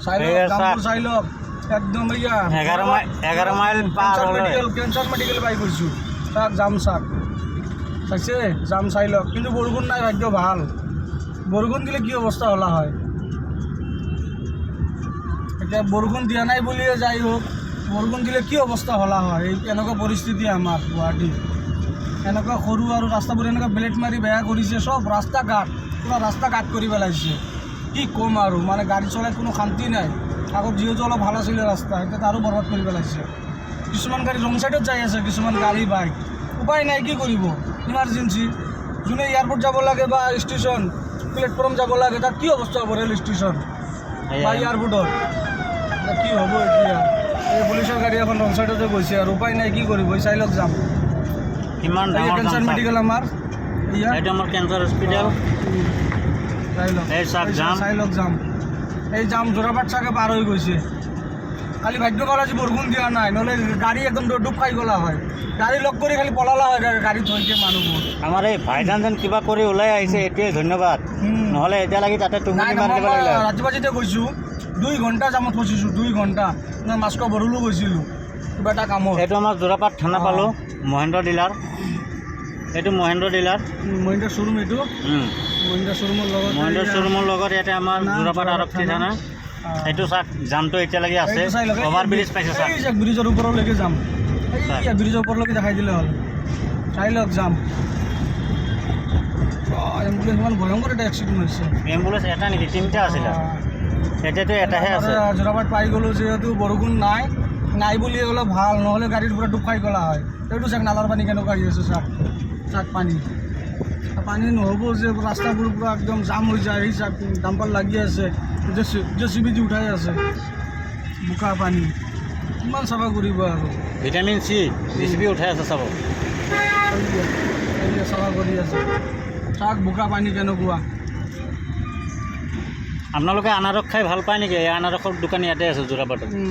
চাইলক একদম 11 মাইল পাৰ cancer medical পাই গৈছোঁ চাক যাম চাইছে যাম চাইলক কিন্তু বৰষুণ নাই ভাগ্য ভাল বৰষুণ দিলে কি অৱস্থা হলা হয় এতিয়া বৰষুণ দিয়া নাই বুলিয়ে যাই হোক বৰষুণ দিলে কি অৱস্থা হলা হয় এই এনেকুৱা পৰিস্থিতি আমাৰ গুৱাহাটীত এনেকুৱা সৰু আৰু ৰাস্তাবোৰ এনেকুৱা বেলেট মাৰি বেয়া কৰিছে সব ৰাস্তা ঘাট পুৰা ৰাস্তা ঘাট কৰি পেলাইছে কি ক'ম আৰু মানে গাড়ী চলাই কোনো শান্তি নাই আগত যিহেতু অলপ ভাল আছিলে ৰাস্তা এতিয়া আৰু বৰবাদ কৰি পেলাইছে কিছুমান গাড়ী ৰং চাইডত যাই আছে কিছুমান গাড়ী বাইক উপায় নাই কি কৰিব ইমাৰ্জেঞ্চি যোনে এয়াৰপৰ্ট যাব লাগে বা ষ্টেচন প্লেটফৰ্ম যাব লাগে তাত কি অৱস্থা হ'ব ৰেল ষ্টেচন বা এয়াৰপৰ্টত কি হ'ব এতিয়া এই পুলিচৰ গাড়ী এখন ৰং চাইডতে গৈছে আৰু উপায় নাই কি কৰিব চাইলক যাম কিমান ডাঙৰ কেঞ্চাৰ মেডিকেল আমাৰ এইটো আমাৰ কেঞ্চাৰ হস্পিটেল চাইলক যাম এই যাম যোৰাবাট চাগে পাৰ হৈ গৈছে খালি ভাগ্য ভাল আজি বৰষুণ দিয়া নাই নহ'লে গাড়ী একদম ডুব খাই গ'লা হয় গাড়ী লগ কৰি খালি পলালা হয় গাড়ী থৈছে মানুহবোৰ আমাৰ এই ভাইজান যেন কিবা কৰি ওলাই আহিছে এইটোৱে ধন্যবাদ নহ'লে এতিয়ালৈকে তাতে টুমুনি মাৰি দিব লাগিলে ৰাতিপুৱা যেতিয়া গৈছোঁ 2 ঘণ্টা জামত ফচিছোঁ 2 ঘণ্টা মই মাছখোৱা বৰলো গৈছিলোঁ কিবা এটা কামত এইটো আমাৰ যোৰাপাট থানা পালোঁ মহেন্দ্ৰ ডিলাৰ এইটো মহেন্দ্ৰ ডিলাৰ মহেন্দ্ৰ শ্ব'ৰুম এইটো মহেন্দ্ৰ শ্ব'ৰুমৰ লগত ইয়াতে আমাৰ যোৰাপাট আৰক্ষী থানা এইটো চাওক জামটো এতিয়ালৈকে আছে অভাৰ ব্ৰিজ পাইছে চাওক ব্ৰিজৰ ওপৰলৈকে যাম ব্ৰিজৰ ওপৰলৈকে দেখাই দিলে হ'ল চাইলক যাম এম্বুলেঞ্চ ইমান ভয়ংকৰ এটা এক্সিডেণ্ট হৈছে এম্বুলেঞ্চ এটা নেকি 3টা আছিলে এতিয়াতো এটাহে আছে যোৰাবাট পাই গ'লোঁ যিহেতু বৰষুণ নাই বুলি অলপ ভাল নহ'লে গাড়ীৰ পৰা ডুব খাই গ'লা হয় এইটো চাওক নালাৰ পানী কেনেকুৱা আহি আছে চাওক পানী নহ'ব যে ৰাস্তাবোৰ পৰা একদম জাম হৈ যায় সেই চাওক ডাম্পাৰ লাগি আছে জেচিবি দি উঠাই আছে বোকা পানী কিমান চাফা কৰিব আৰু ভিটামিন চি জেচিবি উঠাই আছে চাব চাফা কৰি আছে চাওক বোকা পানী কেনেকুৱা আপোনালোকে আনাৰস খাই ভাল পায় নেকি এই আনাৰসৰ দোকান ইয়াতে আছে যোৰাপাটত